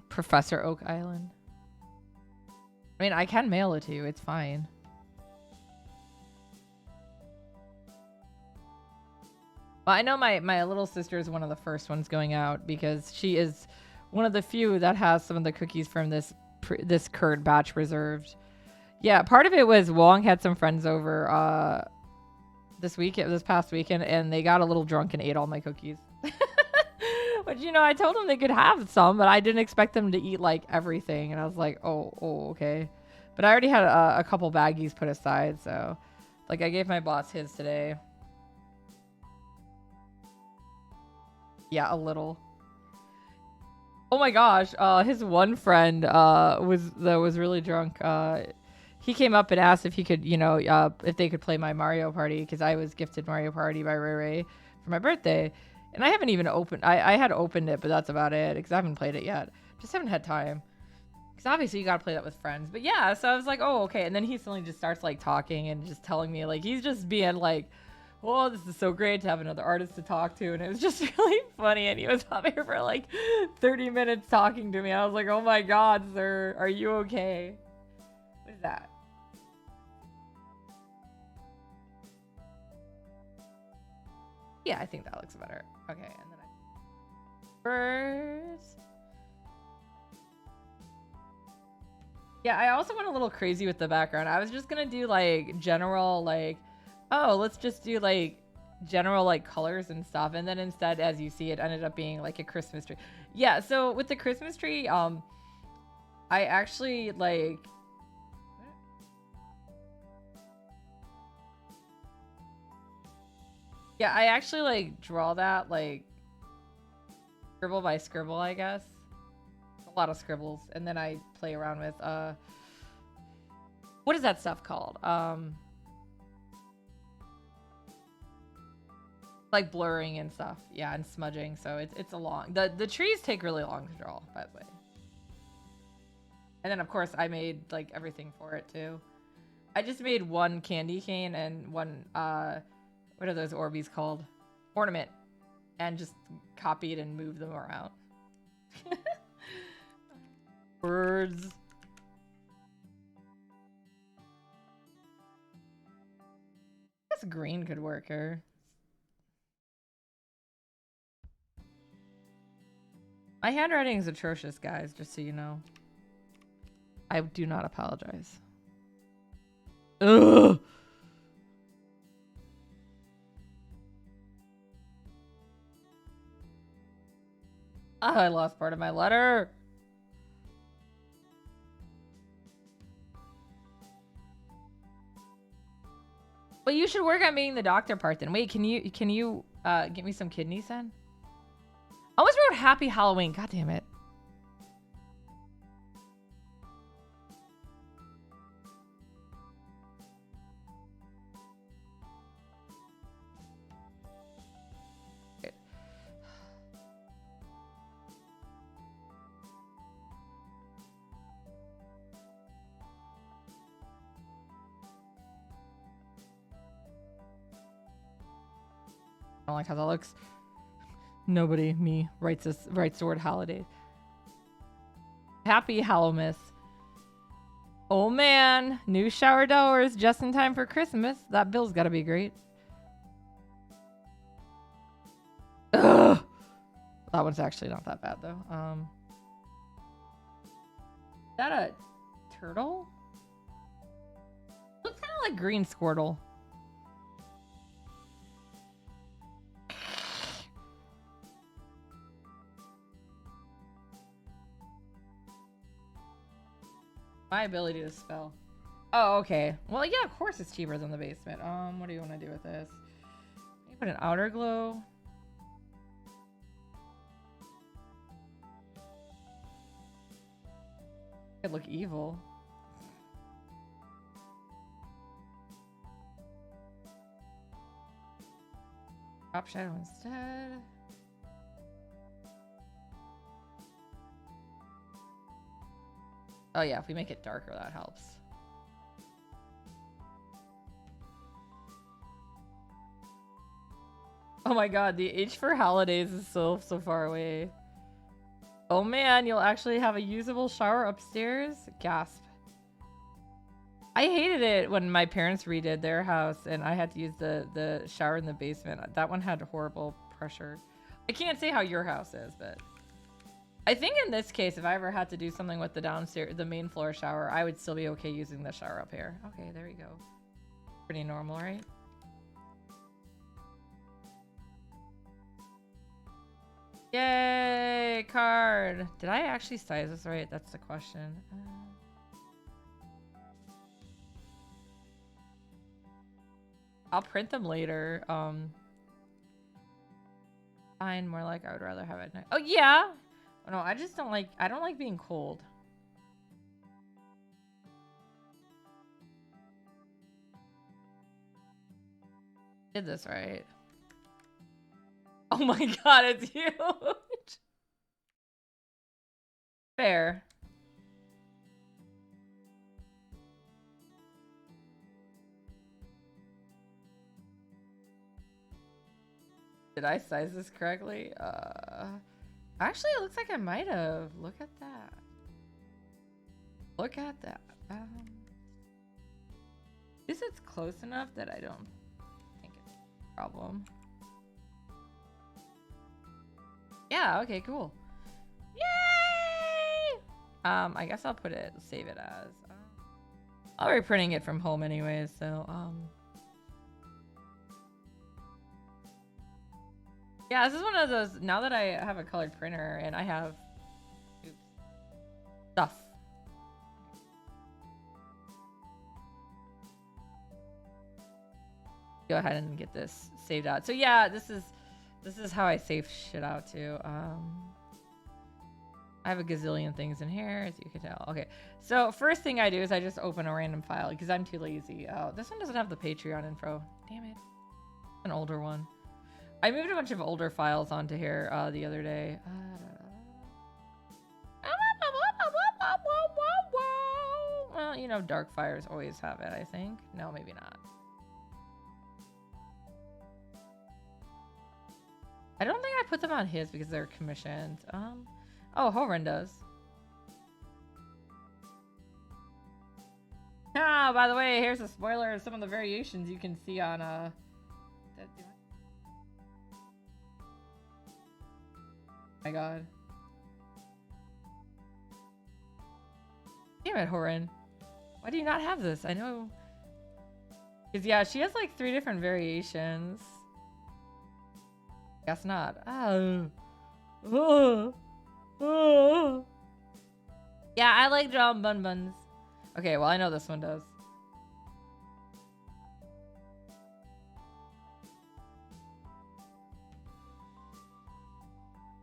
Professor Oak Island. I mean, I can mail it to you. It's fine. Well, I know my little sister is one of the first ones going out because she is one of the few that has some of the cookies from this current batch reserved. Yeah, part of it was Wong had some friends over this past weekend, and they got a little drunk and ate all my cookies. But I told them they could have some, but I didn't expect them to eat like everything, and I was like, oh, okay. But I already had a couple baggies put aside, so like I gave my boss his today. Yeah, a little. Oh my gosh, his one friend was really drunk. He came up and asked if he could, if they could play my Mario Party because I was gifted Mario Party by Ray Ray for my birthday. And I haven't even opened I had opened it, but that's about it because I haven't played it yet. Just haven't had time. Because obviously you got to play that with friends. But yeah, so I was like, oh, okay. And then he suddenly just starts like talking and just telling me like he's just being like, oh, this is so great to have another artist to talk to. And it was just really funny. And he was up here for like 30 minutes talking to me. I was like, oh my God, sir, are you okay? What is that? Yeah, I think that looks better. Okay, and then first. Yeah, I also went a little crazy with the background. I was just gonna do like general like, oh, let's just do like general like colors and stuff. And then instead, as you see, it ended up being like a Christmas tree. Yeah, so with the Christmas tree, I actually like yeah, I actually like draw that like scribble by scribble, I guess. A lot of scribbles, and then I play around with what is that stuff called? Like blurring and stuff. Yeah, and smudging. So it's a long the trees take really long to draw, by the way. And then of course I made like everything for it too. I just made one candy cane and one what are those Orbeez called? Ornament. And just copied and moved them around. Birds. I guess green could work here. My handwriting is atrocious, guys, just so you know. I do not apologize. Ugh. Oh, I lost part of my letter. Well, you should work on being the doctor part then. Wait, can you get me some kidneys then? I almost wrote Happy Halloween. God damn it. I don't like how that looks. Nobody, me, writes the word holiday. Happy Hallowmas. Oh man, new shower doors just in time for Christmas. That bill's gotta be great. Ugh. That one's actually not that bad though. Is that a turtle? Looks kind of like green Squirtle. My ability to spell. Oh, okay. Well, yeah, of course it's cheaper than the basement. What do you want to do with this? Put an outer glow. Could look evil. Drop shadow instead. Oh yeah, if we make it darker, that helps. Oh my god, the H for holidays is so far away. Oh man, you'll actually have a usable shower upstairs? Gasp. I hated it when my parents redid their house and I had to use the shower in the basement. That one had horrible pressure. I can't say how your house is, but I think in this case, if I ever had to do something with the downstairs, the main floor shower, I would still be okay using the shower up here. Okay, there we go. Pretty normal, right? Yay, card. Did I actually size this right? That's the question. I'll print them later. Fine, more like I would rather have it. Oh yeah. Oh, no, I just don't like. I don't like being cold. Did this right? Oh my god, it's huge. Fair. Did I size this correctly? Actually, it looks like I might have. Look at that. Look at that. This is close enough that I don't think it's a problem. Yeah, okay, cool. Yay! I guess I'll put it, save it as. I'll be printing it from home anyways, so, yeah, this is one of those, now that I have a colored printer and I have stuff. Go ahead and get this saved out. So yeah, this is how I save shit out too. I have a gazillion things in here, as you can tell. Okay, so first thing I do is I just open a random file because I'm too lazy. Oh, this one doesn't have the Patreon info. Damn it. An older one. I moved a bunch of older files onto here the other day. Well, you know, Darkfire's always have it, I think. No, maybe not. I don't think I put them on his because they're commissioned. Oh, Horan does. Ah, by the way, here's a spoiler of some of the variations you can see on my god. Damn it, Horan. Why do you not have this? I know. Because, yeah, she has like 3 different variations. Guess not. Oh. Yeah, I like drum bun buns. Okay, well, I know this one does.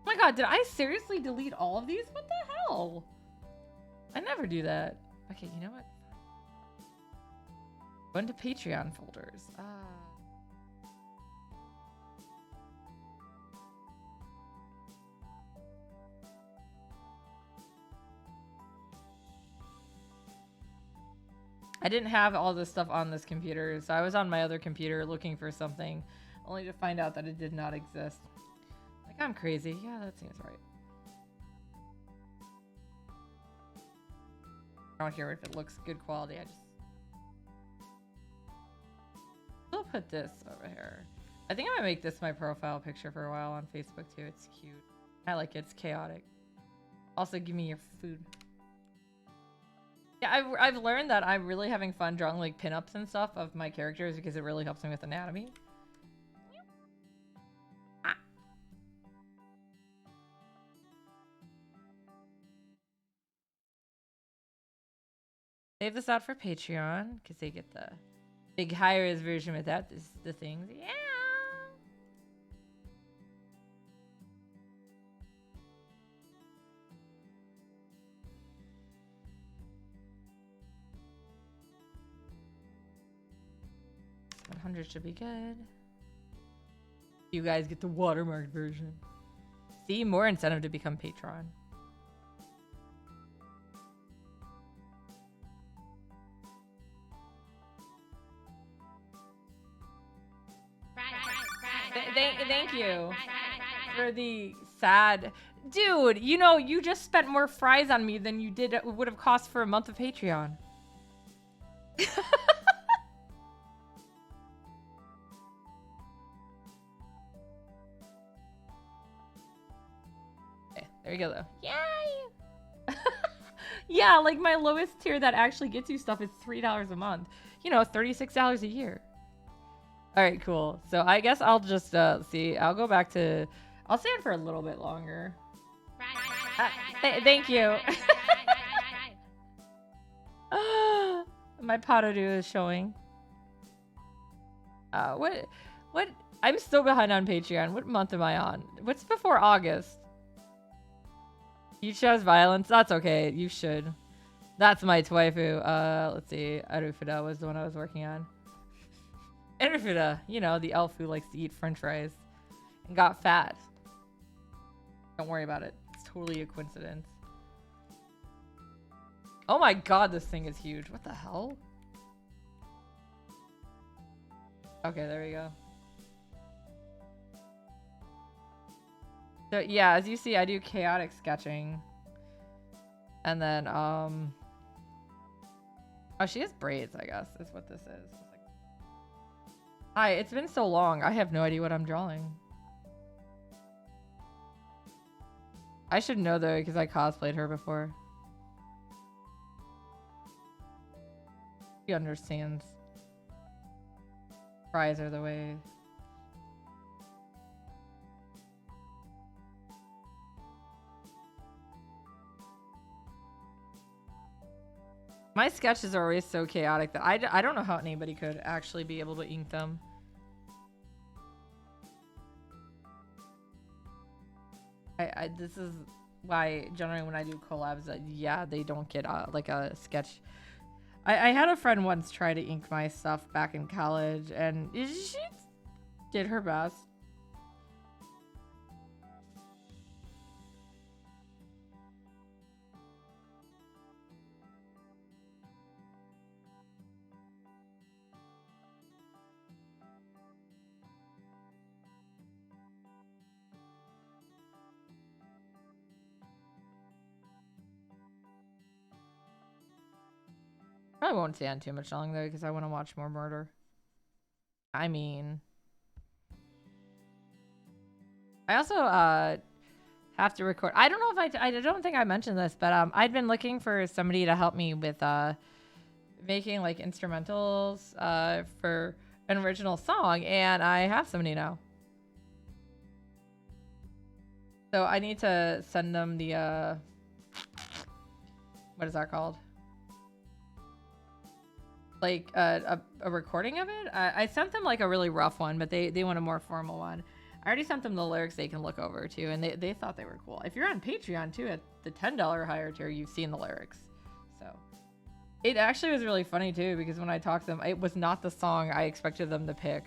Oh my god, did I seriously delete all of these? What the hell? I never do that. Okay, you know what? Go into Patreon folders. I didn't have all this stuff on this computer, so I was on my other computer looking for something, only to find out that it did not exist. Like, I'm crazy. Yeah, that seems right. I don't care if it looks good quality. I just still put this over here. I think I'm gonna make this my profile picture for a while on Facebook too. It's cute. I like it. It's chaotic. Also, give me your food. Yeah, I've learned that I'm really having fun drawing like pinups and stuff of my characters because it really helps me with anatomy. Ah. Save this out for Patreon because they get the big high-res version without the things. Yeah. 100 should be good. You guys get the watermarked version. See, more incentive to become patron. Thank you for the sad... Dude, you know, you just spent more fries on me than you did would have cost for a month of Patreon. Okay, there you go, though. Yay! Yeah, like my lowest tier that actually gets you stuff is $3 a month. You know, $36 a year. All right, cool. So I guess I'll just see. I'll go back to... I'll stay on for a little bit longer. Thank you. My Potodoo is showing. What? I'm still behind on Patreon. What month am I on? What's before August? You chose violence. That's okay. You should. That's my waifu. Let's see. Arufida was the one I was working on. Arufida, you know, the elf who likes to eat french fries and got fat. Don't worry about it. It's totally a coincidence. Oh my god, this thing is huge. What the hell? Okay, there we go. So yeah, as you see, I do chaotic sketching. And then, oh, she has braids, I guess, is what this is. It's like... Hi, it's been so long. I have no idea what I'm drawing. I should know, though, because I cosplayed her before. She understands. Fries are the way. My sketches are always so chaotic that I don't know how anybody could actually be able to ink them. This is why generally when I do collabs, yeah, they don't get like a sketch. I had a friend once try to ink my stuff back in college, and she did her best. Probably won't stay on too much long though, because I want to watch more murder. I mean, I also have to record. I don't know if I don't think I mentioned this, but I'd been looking for somebody to help me with making like instrumentals for an original song, and I have somebody now. So I need to send them the what is that called? Like a recording of it. I sent them like a really rough one, but they want a more formal one. I already sent them the lyrics they can look over too, and they thought they were cool. If you're on Patreon too, at the $10 higher tier, you've seen the lyrics. So it actually was really funny too, because when I talked to them, it was not the song I expected them to pick.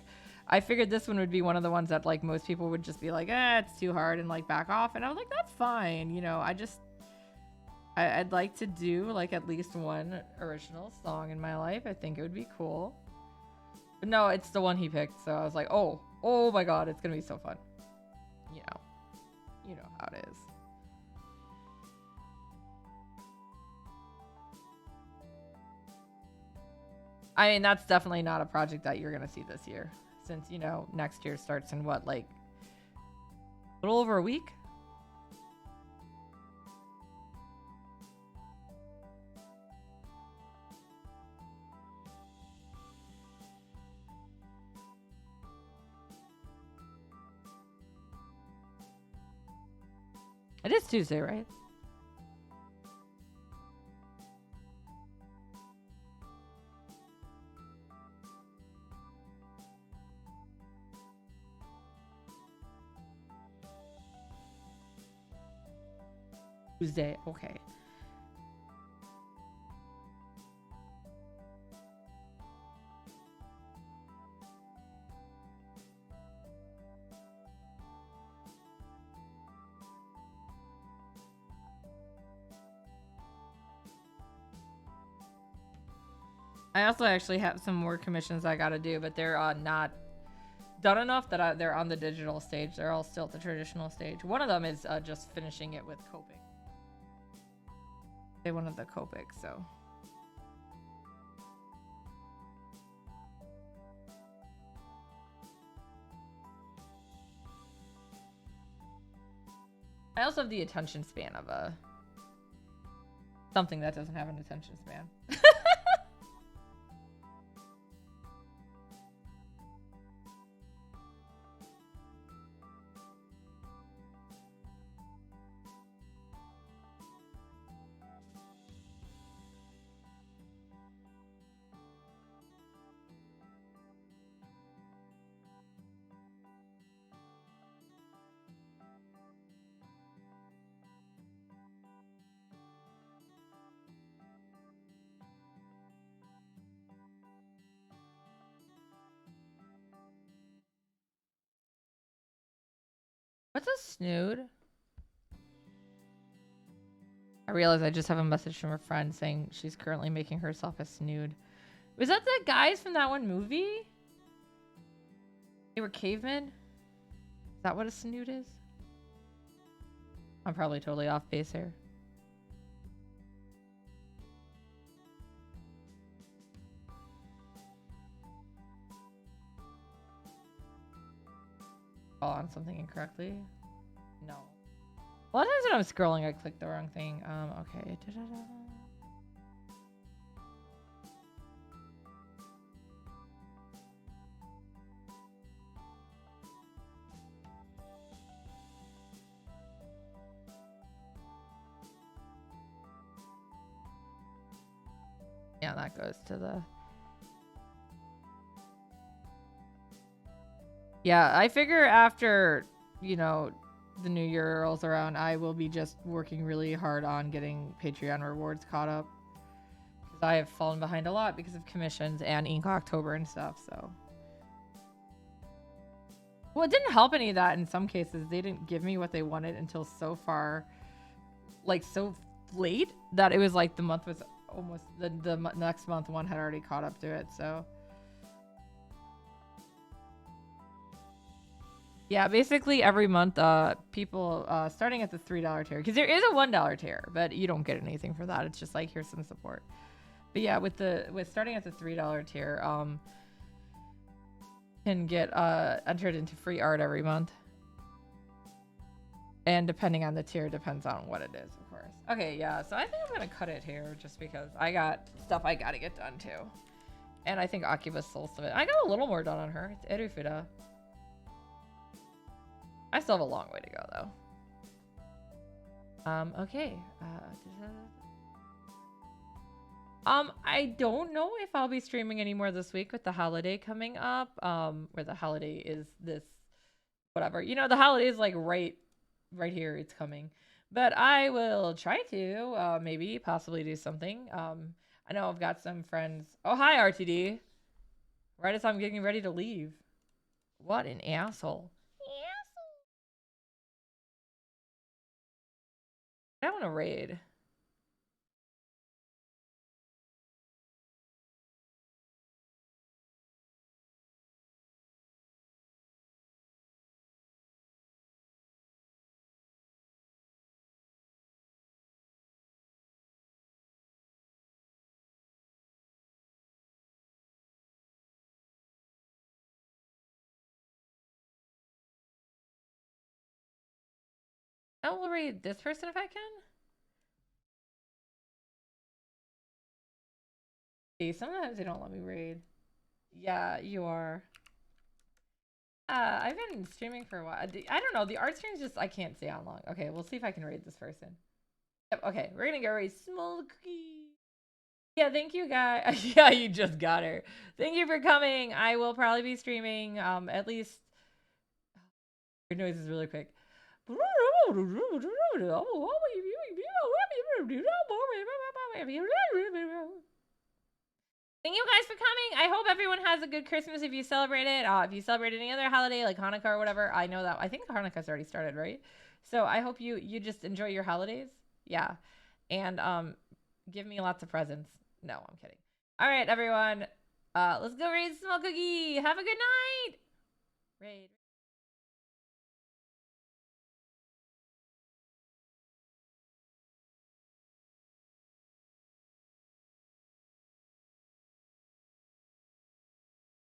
I figured this one would be one of the ones that like most people would just be like, it's too hard and like back off. And I was like, that's fine. You know, I'd like to do like at least one original song in my life. I think it would be cool. But no, it's the one he picked. So I was like, oh my god, it's gonna be so fun. You know how it is. I mean, that's definitely not a project that you're gonna see this year, since you know next year starts in what, like a little over a week. It is Tuesday, right? Tuesday, okay. I also actually have some more commissions I gotta do, but they're not done enough that they're on the digital stage. They're all still at the traditional stage. One of them is just finishing it with coping. They wanted the Copic, so. I also have the attention span of something that doesn't have an attention span. What's a snood? I realize I just have a message from a friend saying she's currently making herself a snood. Was that the guys from that one movie? They were cavemen? Is that what a snood is? I'm probably totally off base here. On something incorrectly? No. A lot of times when I'm scrolling, I click the wrong thing. Okay. Yeah, that goes to the... Yeah, I figure after, you know, the new year rolls around, I will be just working really hard on getting Patreon rewards caught up. Because I have fallen behind a lot because of commissions and Ink October and stuff, so. Well, it didn't help any of that in some cases. They didn't give me what they wanted until so far, like so late, that it was like the month was almost, the next month one had already caught up to it, so. Yeah, basically every month, people starting at the $3 tier, because there is a $1 tier, but you don't get anything for that. It's just like, here's some support. But yeah, with starting at the $3 tier, can get entered into free art every month. And depending on the tier, depends on what it is, of course. Okay, yeah, so I think I'm gonna cut it here just because I got stuff I gotta get done too. And I think Akiba's soul of it. I got a little more done on her. It's Erufuda. I still have a long way to go, though. Okay. I don't know if I'll be streaming anymore this week with the holiday coming up. Where the holiday is this, whatever. You know, the holiday is like right here. It's coming. But I will try to, maybe, possibly do something. I know I've got some friends. Oh, hi, RTD. Right as I'm getting ready to leave. What an asshole. I want to raid. I will raid this person if I can. See, sometimes they don't let me raid. Yeah, you are. I've been streaming for a while. I don't know. The art streams just, I can't stay on long. Okay, we'll see if I can raid this person. Yep, okay, we're gonna go raid small cookie. Yeah, thank you, guys. Yeah, you just got her. Thank you for coming. I will probably be streaming, at least... Your noise is really quick. Thank you guys for coming. I hope everyone has a good Christmas if you celebrate it. If you celebrate any other holiday like Hanukkah or whatever, I know that. I think Hanukkah's already started, right? So I hope you just enjoy your holidays. Yeah. And give me lots of presents. No, I'm kidding. All right, everyone. Let's go raid small cookie. Have a good night. Raid.